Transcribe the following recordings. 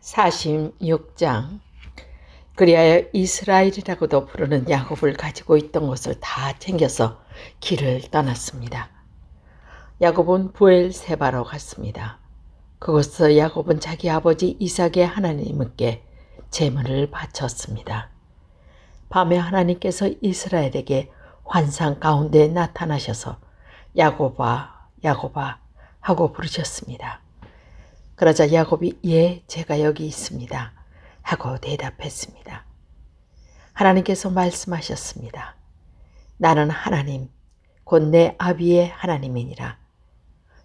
46장. 그리하여 이스라엘이라고도 부르는 야곱을 가지고 있던 것을 다 챙겨서 길을 떠났습니다. 야곱은 부엘세바로 갔습니다. 그곳에서 야곱은 자기 아버지 이삭의 하나님께 제물을 바쳤습니다. 밤에 하나님께서 이스라엘에게 환상 가운데 나타나셔서 야곱아 야곱아 하고 부르셨습니다. 그러자 야곱이 예, 제가 여기 있습니다 하고 대답했습니다. 하나님께서 말씀하셨습니다. 나는 하나님, 곧 내 아비의 하나님이니라.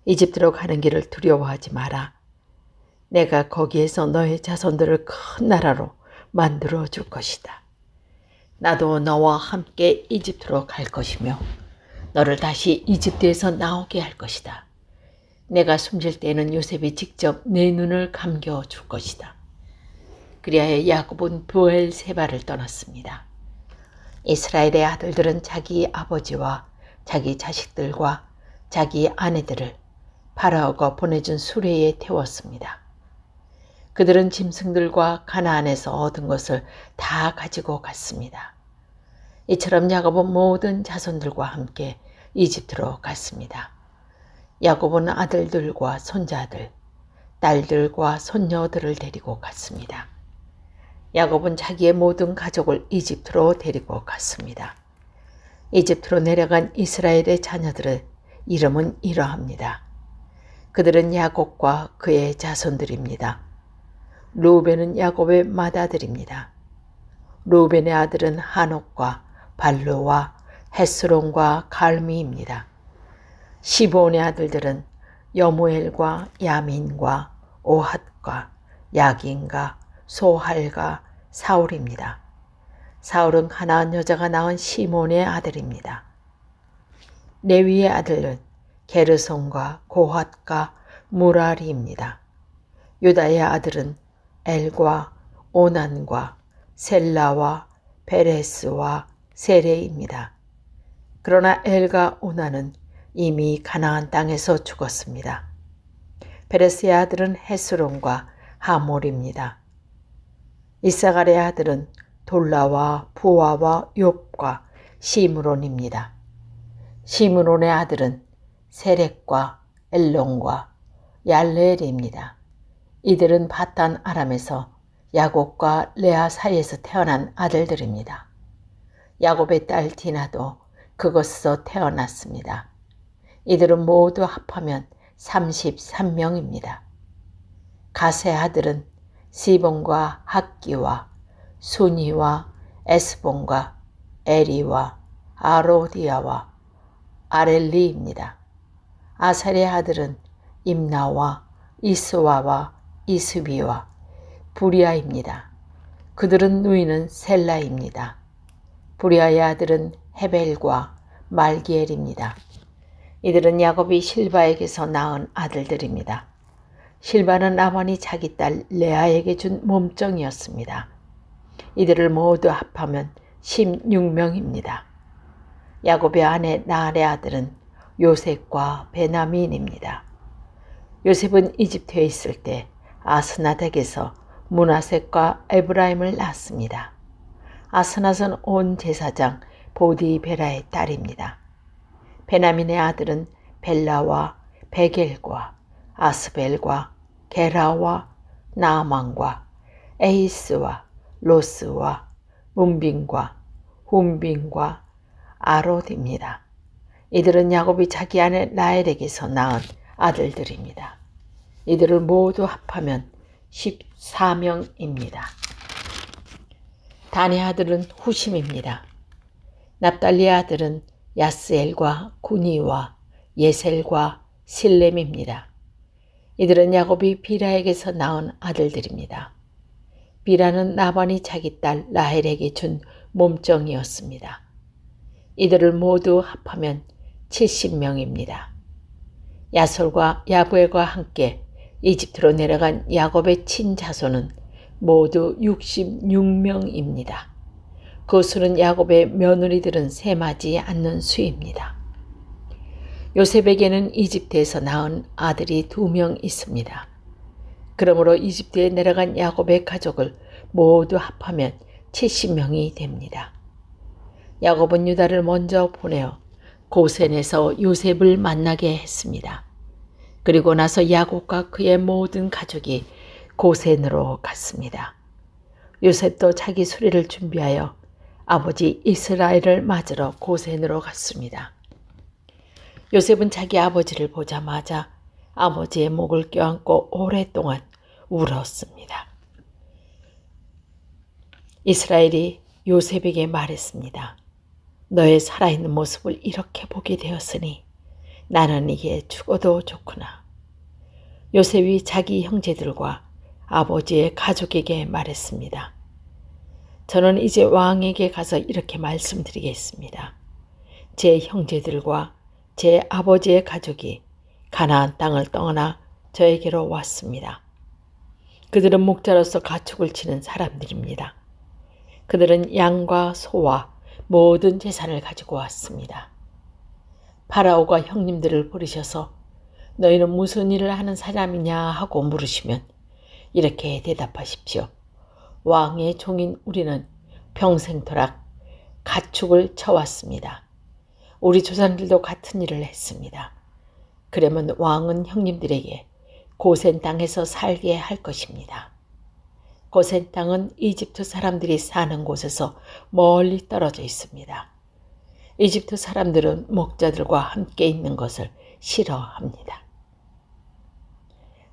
이집트로 가는 길을 두려워하지 마라. 내가 거기에서 너의 자손들을 큰 나라로 만들어 줄 것이다. 나도 너와 함께 이집트로 갈 것이며 너를 다시 이집트에서 나오게 할 것이다. 내가 숨질 때에는 요셉이 직접 내 눈을 감겨 줄 것이다. 그리하여 야곱은 부엘세바를 떠났습니다. 이스라엘의 아들들은 자기 아버지와 자기 자식들과 자기 아내들을 파라오가 보내준 수레에 태웠습니다. 그들은 짐승들과 가나안에서 얻은 것을 다 가지고 갔습니다. 이처럼 야곱은 모든 자손들과 함께 이집트로 갔습니다. 야곱은 아들들과 손자들, 딸들과 손녀들을 데리고 갔습니다. 야곱은 자기의 모든 가족을 이집트로 데리고 갔습니다. 이집트로 내려간 이스라엘의 자녀들의 이름은 이러합니다. 그들은 야곱과 그의 자손들입니다. 르우벤은 야곱의 맏아들입니다. 르우벤의 아들은 하녹과 발루와 헤스론과 갈미입니다. 시브온의 아들들은 여무엘과 야민과 오핫과 야긴과 소할과 사울입니다. 사울은 가나안 여자가 낳은 시몬의 아들입니다. 레위의 아들은 게르손과 고핫과 무라리입니다. 유다의 아들은 엘과 오난과 셀라와 베레스와 세레입니다. 그러나 엘과 오난은 이미 가나안 땅에서 죽었습니다. 베레스의 아들은 헤스론과 하몰입니다. 이사갈의 아들은 돌라와 부와와 욥과 시므론입니다. 시므론의 아들은 세렉과 엘론과 얄레엘입니다. 이들은 바탄 아람에서 야곱과 레아 사이에서 태어난 아들들입니다. 야곱의 딸 디나도 그곳에서 태어났습니다. 이들은 모두 합하면 33명입니다. 가세의 아들은 시본과 학기와 수니와 에스본과 에리와 아로디아와 아렐리입니다. 아살의 아들은 임나와 이스와와 이스비와 부리아입니다. 그들은 누이는 셀라입니다. 부리아의 아들은 헤벨과 말기엘입니다. 이들은 야곱이 실바에게서 낳은 아들들입니다. 실바는 라반이 자기 딸 레아에게 준 몸종이었습니다. 이들을 모두 합하면 16명입니다. 야곱의 아내 나알의 아들은 요셉과 베냐민입니다. 요셉은 이집트에 있을 때 아스낫에게서 므낫셋과 에브라임을 낳았습니다. 아스낫은 온 제사장 보디베라의 딸입니다. 베냐민의 아들은 벨라와 베겔과 아스벨과 게라와 나아만과 에이스와 로스와 문빈과 훈빈과 아롯입니다. 이들은 야곱이 자기 아내 라헬에게서 낳은 아들들입니다. 이들을 모두 합하면 14명입니다. 단의 아들은 후심입니다. 납달리의 아들은 야스엘과 구니와 예셀과 실렘입니다. 이들은 야곱이 비라에게서 낳은 아들들입니다. 비라는 라반이 자기 딸 라헬에게 준 몸종이었습니다. 이들을 모두 합하면 70명입니다. 야솔과 야부엘과 함께 이집트로 내려간 야곱의 친자손은 모두 66명입니다. 그 수는 야곱의 며느리들은 셈하지 않는 수입니다. 요셉에게는 이집트에서 낳은 아들이 2명 있습니다. 그러므로 이집트에 내려간 야곱의 가족을 모두 합하면 70명이 됩니다. 야곱은 유다를 먼저 보내어 고센에서 요셉을 만나게 했습니다. 그리고 나서 야곱과 그의 모든 가족이 고센으로 갔습니다. 요셉도 자기 수레를 준비하여 아버지 이스라엘을 맞으러 고센으로 갔습니다. 요셉은 자기 아버지를 보자마자 아버지의 목을 껴안고 오랫동안 울었습니다. 이스라엘이 요셉에게 말했습니다. 너의 살아있는 모습을 이렇게 보게 되었으니 나는 이게 죽어도 좋구나. 요셉이 자기 형제들과 아버지의 가족에게 말했습니다. 저는 이제 왕에게 가서 이렇게 말씀드리겠습니다. 제 형제들과 제 아버지의 가족이 가나안 땅을 떠나 저에게로 왔습니다. 그들은 목자로서 가축을 치는 사람들입니다. 그들은 양과 소와 모든 재산을 가지고 왔습니다. 파라오가 형님들을 부르셔서 너희는 무슨 일을 하는 사람이냐 하고 물으시면 이렇게 대답하십시오. 왕의 종인 우리는 평생토록 가축을 쳐왔습니다. 우리 조상들도 같은 일을 했습니다. 그러면 왕은 형님들에게 고센 땅에서 살게 할 것입니다. 고센 땅은 이집트 사람들이 사는 곳에서 멀리 떨어져 있습니다. 이집트 사람들은 목자들과 함께 있는 것을 싫어합니다.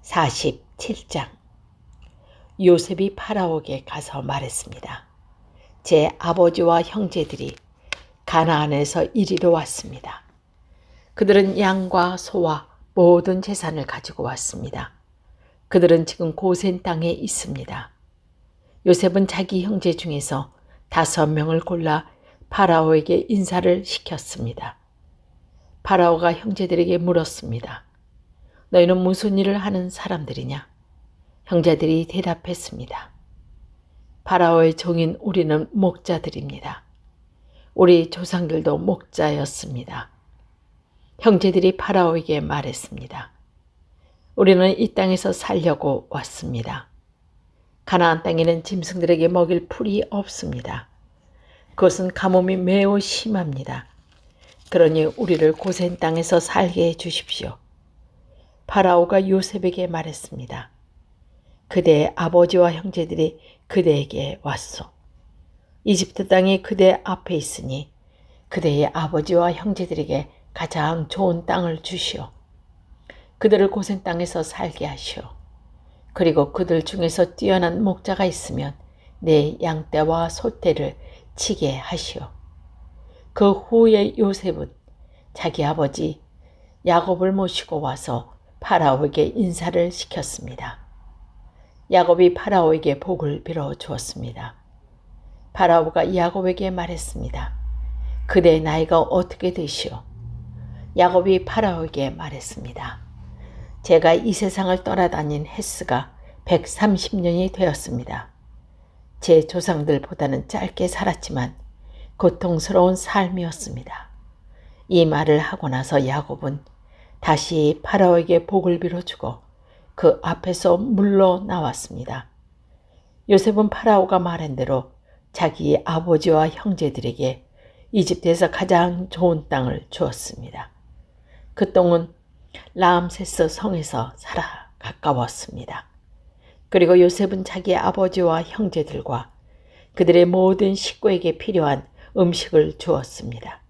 47장 요셉이 파라오에게 가서 말했습니다. 제 아버지와 형제들이 가나안에서 이리로 왔습니다. 그들은 양과 소와 모든 재산을 가지고 왔습니다. 그들은 지금 고센 땅에 있습니다. 요셉은 자기 형제 중에서 5명을 골라 파라오에게 인사를 시켰습니다. 파라오가 형제들에게 물었습니다. 너희는 무슨 일을 하는 사람들이냐? 형제들이 대답했습니다. 파라오의 종인 우리는 목자들입니다. 우리 조상들도 목자였습니다. 형제들이 파라오에게 말했습니다. 우리는 이 땅에서 살려고 왔습니다. 가나안 땅에는 짐승들에게 먹일 풀이 없습니다. 그것은 가뭄이 매우 심합니다. 그러니 우리를 고센 땅에서 살게 해주십시오. 파라오가 요셉에게 말했습니다. 그대의 아버지와 형제들이 그대에게 왔소. 이집트 땅이 그대 앞에 있으니 그대의 아버지와 형제들에게 가장 좋은 땅을 주시오. 그들을 고센 땅에서 살게 하시오. 그리고 그들 중에서 뛰어난 목자가 있으면 내 양떼와 소떼를 치게 하시오. 그 후에 요셉은 자기 아버지 야곱을 모시고 와서 파라오에게 인사를 시켰습니다. 야곱이 파라오에게 복을 빌어 주었습니다. 파라오가 야곱에게 말했습니다. 그대의 나이가 어떻게 되시오? 야곱이 파라오에게 말했습니다. 제가 이 세상을 떠나다닌 횟수가 130년이 되었습니다. 제 조상들보다는 짧게 살았지만 고통스러운 삶이었습니다. 이 말을 하고 나서 야곱은 다시 파라오에게 복을 빌어주고 그 앞에서 물러나왔습니다. 요셉은 파라오가 말한 대로 자기 아버지와 형제들에게 이집트에서 가장 좋은 땅을 주었습니다. 그 땅은 라암세스 성에서 살아 가까웠습니다. 그리고 요셉은 자기 아버지와 형제들과 그들의 모든 식구에게 필요한 음식을 주었습니다.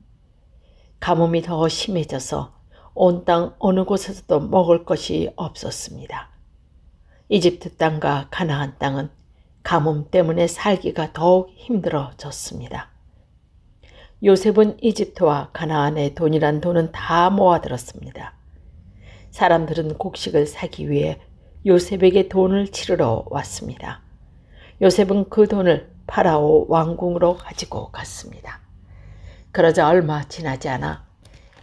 가뭄이 더 심해져서 온 땅 어느 곳에서도 먹을 것이 없었습니다. 이집트 땅과 가나안 땅은 가뭄 때문에 살기가 더욱 힘들어졌습니다. 요셉은 이집트와 가나안의 돈이란 돈은 다 모아들었습니다. 사람들은 곡식을 사기 위해 요셉에게 돈을 치르러 왔습니다. 요셉은 그 돈을 파라오 왕궁으로 가지고 갔습니다. 그러자 얼마 지나지 않아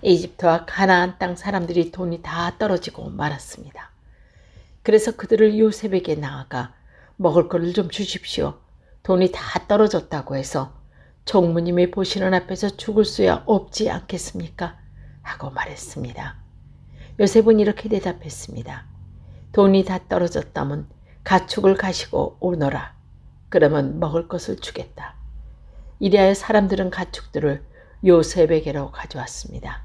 이집트와 가나안 땅 사람들이 돈이 다 떨어지고 말았습니다. 그래서 그들을 요셉에게 나아가 먹을 것을 좀 주십시오. 돈이 다 떨어졌다고 해서 총무님이 보시는 앞에서 죽을 수야 없지 않겠습니까? 하고 말했습니다. 요셉은 이렇게 대답했습니다. 돈이 다 떨어졌다면 가축을 가시고 오너라. 그러면 먹을 것을 주겠다. 이리하여 사람들은 가축들을 요셉에게로 가져왔습니다.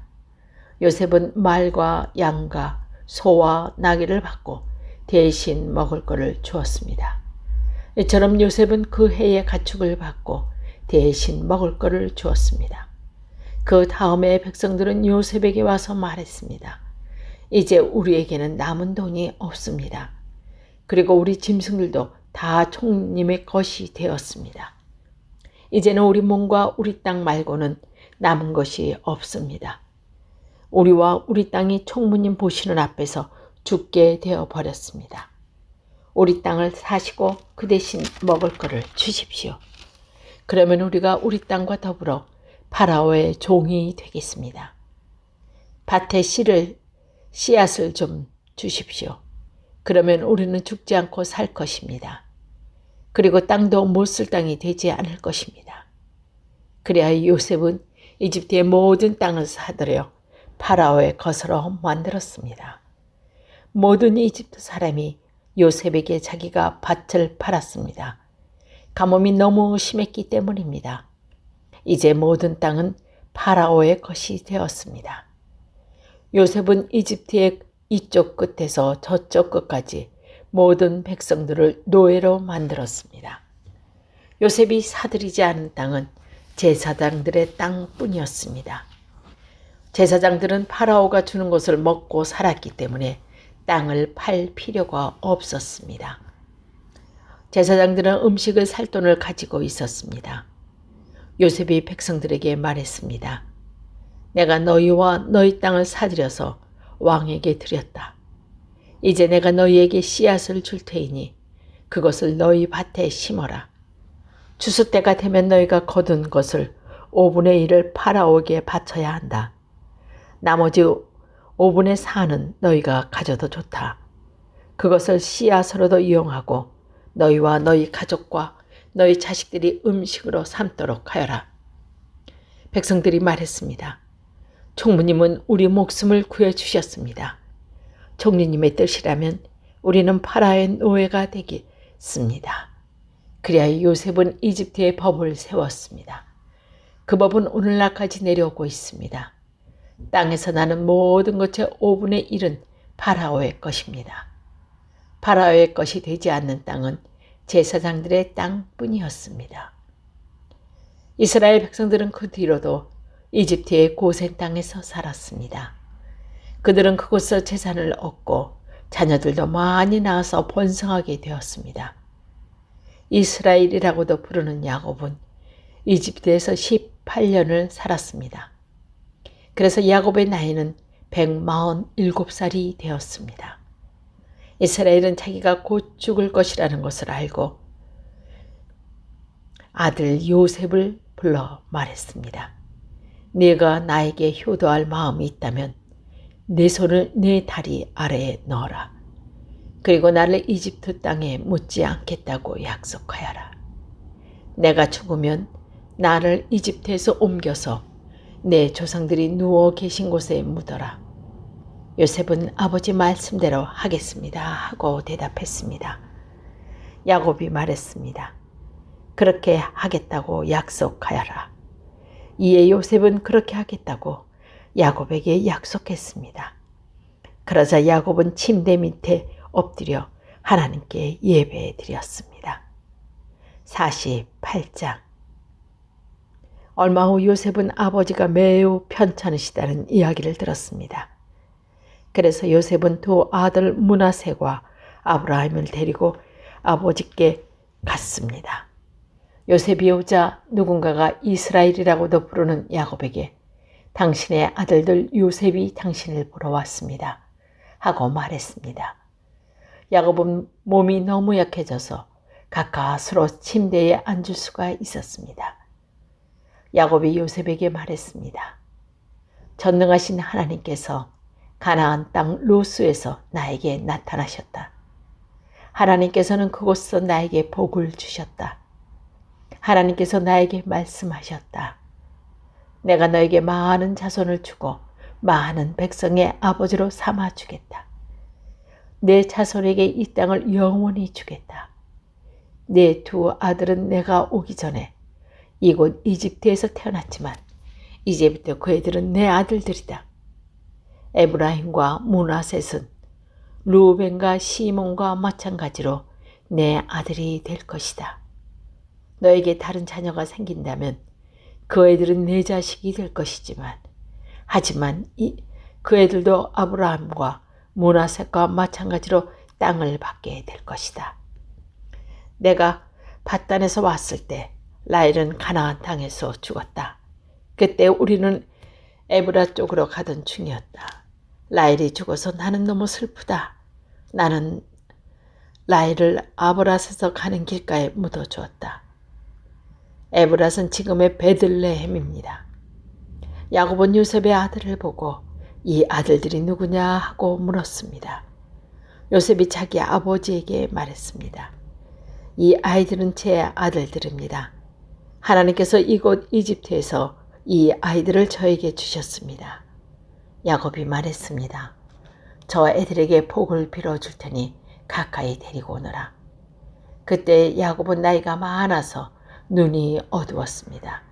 요셉은 말과 양과 소와 나귀를 받고 대신 먹을 것을 주었습니다. 이처럼 요셉은 그 해의 가축을 받고 대신 먹을 것을 주었습니다. 그 다음에 백성들은 요셉에게 와서 말했습니다. 이제 우리에게는 남은 돈이 없습니다. 그리고 우리 짐승들도 다 총님의 것이 되었습니다. 이제는 우리 몸과 우리 땅 말고는 남은 것이 없습니다. 우리와 우리 땅이 총무님 보시는 앞에서 죽게 되어 버렸습니다. 우리 땅을 사시고 그 대신 먹을 것을 주십시오. 그러면 우리가 우리 땅과 더불어 파라오의 종이 되겠습니다. 밭에 씨앗을 좀 주십시오. 그러면 우리는 죽지 않고 살 것입니다. 그리고 땅도 못 쓸 땅이 되지 않을 것입니다. 그래야 요셉은 이집트의 모든 땅을 사들여 파라오의 것으로 만들었습니다. 모든 이집트 사람이 요셉에게 자기가 밭을 팔았습니다. 가뭄이 너무 심했기 때문입니다. 이제 모든 땅은 파라오의 것이 되었습니다. 요셉은 이집트의 이쪽 끝에서 저쪽 끝까지 모든 백성들을 노예로 만들었습니다. 요셉이 사들이지 않은 땅은 제사장들의 땅뿐이었습니다. 제사장들은 파라오가 주는 것을 먹고 살았기 때문에 땅을 팔 필요가 없었습니다. 제사장들은 음식을 살 돈을 가지고 있었습니다. 요셉이 백성들에게 말했습니다. 내가 너희와 너희 땅을 사들여서 왕에게 드렸다. 이제 내가 너희에게 씨앗을 줄 테이니 그것을 너희 밭에 심어라. 추수 때가 되면 너희가 거둔 것을 5분의 1을 파라오에게 바쳐야 한다. 나머지 5분의 4는 너희가 가져도 좋다. 그것을 씨앗으로도 이용하고 너희와 너희 가족과 너희 자식들이 음식으로 삼도록 하여라. 백성들이 말했습니다. 총무님은 우리 목숨을 구해주셨습니다. 총리님의 뜻이라면 우리는 파라오의 노예가 되겠습니다. 그래야 요셉은 이집트의 법을 세웠습니다. 그 법은 오늘날까지 내려오고 있습니다. 땅에서 나는 모든 것의 5분의 1은 파라오의 것입니다. 파라오의 것이 되지 않는 땅은 제사장들의 땅뿐이었습니다. 이스라엘 백성들은 그 뒤로도 이집트의 고센 땅에서 살았습니다. 그들은 그곳에서 재산을 얻고 자녀들도 많이 낳아서 번성하게 되었습니다. 이스라엘이라고도 부르는 야곱은 이집트에서 18년을 살았습니다. 그래서 야곱의 나이는 147살이 되었습니다. 이스라엘은 자기가 곧 죽을 것이라는 것을 알고 아들 요셉을 불러 말했습니다. 네가 나에게 효도할 마음이 있다면 내 손을 내 다리 아래에 넣어라. 그리고 나를 이집트 땅에 묻지 않겠다고 약속하여라. 내가 죽으면 나를 이집트에서 옮겨서 내 조상들이 누워 계신 곳에 묻어라. 요셉은 아버지 말씀대로 하겠습니다 하고 대답했습니다. 야곱이 말했습니다. 그렇게 하겠다고 약속하여라. 이에 요셉은 그렇게 하겠다고 야곱에게 약속했습니다. 그러자 야곱은 침대 밑에 엎드려 하나님께 예배해 드렸습니다. 48장. 얼마 후 요셉은 아버지가 매우 편찮으시다는 이야기를 들었습니다. 그래서 요셉은 두 아들 므낫세와 아브라함을 데리고 아버지께 갔습니다. 요셉이 오자 누군가가 이스라엘이라고도 부르는 야곱에게 당신의 아들들 요셉이 당신을 보러 왔습니다 하고 말했습니다. 야곱은 몸이 너무 약해져서 가까스로 침대에 앉을 수가 있었습니다. 야곱이 요셉에게 말했습니다. 전능하신 하나님께서 가나안 땅 루스에서 나에게 나타나셨다. 하나님께서는 그곳에서 나에게 복을 주셨다. 하나님께서 나에게 말씀하셨다. 내가 너에게 많은 자손을 주고 많은 백성의 아버지로 삼아주겠다. 내 자손에게 이 땅을 영원히 주겠다. 내 두 아들은 내가 오기 전에 이곳 이집트에서 태어났지만 이제부터 그 애들은 내 아들들이다. 에브라임과 므낫셋은 루벤과 시몬과 마찬가지로 내 아들이 될 것이다. 너에게 다른 자녀가 생긴다면 그 애들은 내 자식이 될 것이지만 하지만 그 애들도 아브라함과 므낫셋과 마찬가지로 땅을 받게 될 것이다. 내가 밧단에서 왔을 때 라헬은 가나안 땅에서 죽었다. 그때 우리는 에브라 쪽으로 가던 중이었다. 라헬이 죽어서 나는 너무 슬프다. 나는 라헬을 아브라스에서 가는 길가에 묻어주었다. 에브랏은 지금의 베들레헴입니다. 야곱은 요셉의 아들을 보고 이 아들들이 누구냐 하고 물었습니다. 요셉이 자기 아버지에게 말했습니다. 이 아이들은 제 아들들입니다. 하나님께서 이곳 이집트에서 이 아이들을 저에게 주셨습니다. 야곱이 말했습니다. 저 애들에게 복을 빌어줄 테니 가까이 데리고 오너라. 그때 야곱은 나이가 많아서 눈이 어두웠습니다.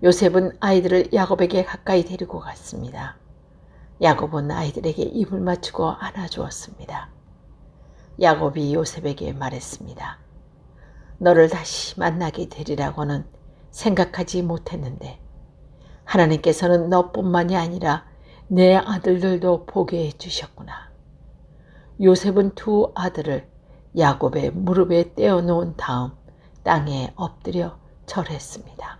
요셉은 아이들을 야곱에게 가까이 데리고 갔습니다. 야곱은 아이들에게 입을 맞추고 안아주었습니다. 야곱이 요셉에게 말했습니다. 너를 다시 만나게 되리라고는 생각하지 못했는데 하나님께서는 너뿐만이 아니라 내 아들들도 보게 해주셨구나. 요셉은 두 아들을 야곱의 무릎에 떼어놓은 다음 땅에 엎드려 절했습니다.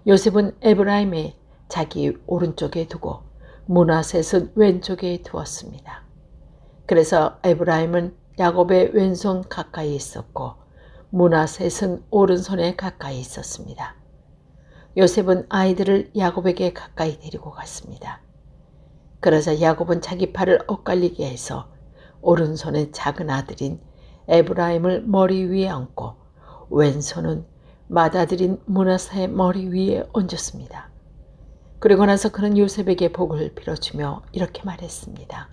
요셉은 에브라임을 자기 오른쪽에 두고 므낫셋은 왼쪽에 두었습니다. 그래서 에브라임은 야곱의 왼손 가까이 있었고 므낫셋은 오른손에 가까이 있었습니다. 요셉은 아이들을 야곱에게 가까이 데리고 갔습니다. 그러자 야곱은 자기 팔을 엇갈리게 해서 오른손에 작은 아들인 에브라임을 머리 위에 얹고 왼손은 맏아들인 므낫셋의 머리 위에 얹었습니다. 그리고 나서 그는 요셉에게 복을 빌어주며 이렇게 말했습니다.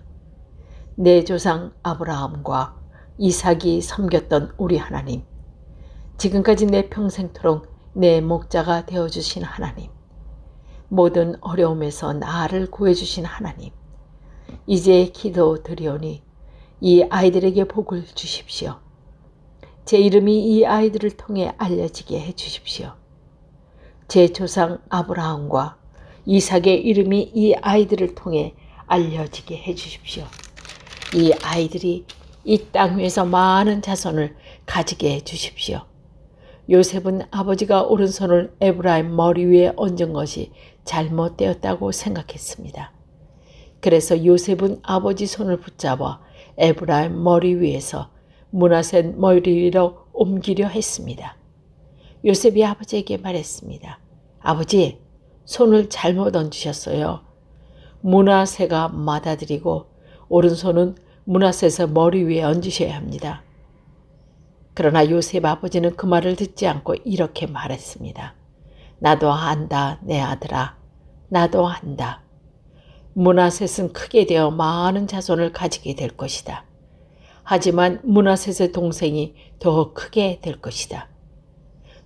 내 조상 아브라함과 이삭이 섬겼던 우리 하나님, 지금까지 내 평생토록 내 목자가 되어주신 하나님, 모든 어려움에서 나를 구해주신 하나님, 이제 기도 드리오니 이 아이들에게 복을 주십시오. 제 이름이 이 아이들을 통해 알려지게 해주십시오. 제 조상 아브라함과 이삭의 이름이 이 아이들을 통해 알려지게 해주십시오. 이 아이들이 이 땅 위에서 많은 자손을 가지게 해주십시오. 요셉은 아버지가 오른손을 에브라임 머리 위에 얹은 것이 잘못되었다고 생각했습니다. 그래서 요셉은 아버지 손을 붙잡아 에브라임 머리 위에서 므낫셋 머리 위로 옮기려 했습니다. 요셉이 아버지에게 말했습니다. 아버지, 손을 잘못 얹으셨어요. 므낫셋가 맏아들이고 오른손은 므낫셋의 머리 위에 얹으셔야 합니다. 그러나 요셉 아버지는 그 말을 듣지 않고 이렇게 말했습니다. 나도 안다, 내 아들아. 나도 안다. 므낫셋은 크게 되어 많은 자손을 가지게 될 것이다. 하지만 므낫셋의 동생이 더 크게 될 것이다.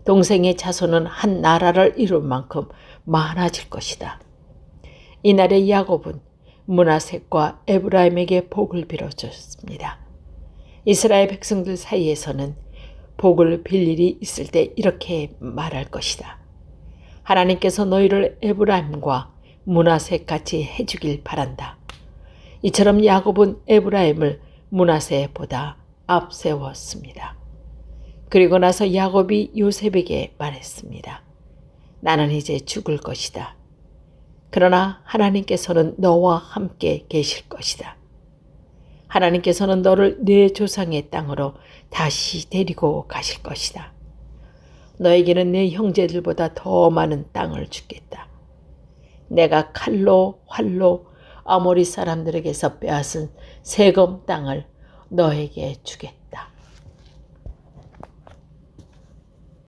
동생의 자손은 한 나라를 이룰 만큼 많아질 것이다. 이날에 야곱은 므낫셋과 에브라임에게 복을 빌어줬습니다. 이스라엘 백성들 사이에서는 복을 빌 일이 있을 때 이렇게 말할 것이다. 하나님께서 너희를 에브라임과 므낫셋 같이 해주길 바란다. 이처럼 야곱은 에브라임을 므낫셋보다 앞세웠습니다. 그리고 나서 야곱이 요셉에게 말했습니다. 나는 이제 죽을 것이다. 그러나 하나님께서는 너와 함께 계실 것이다. 하나님께서는 너를 내 조상의 땅으로 다시 데리고 가실 것이다. 너에게는 내 형제들보다 더 많은 땅을 주겠다. 내가 칼로 활로 아모리 사람들에게서 빼앗은 세금 땅을 너에게 주겠다.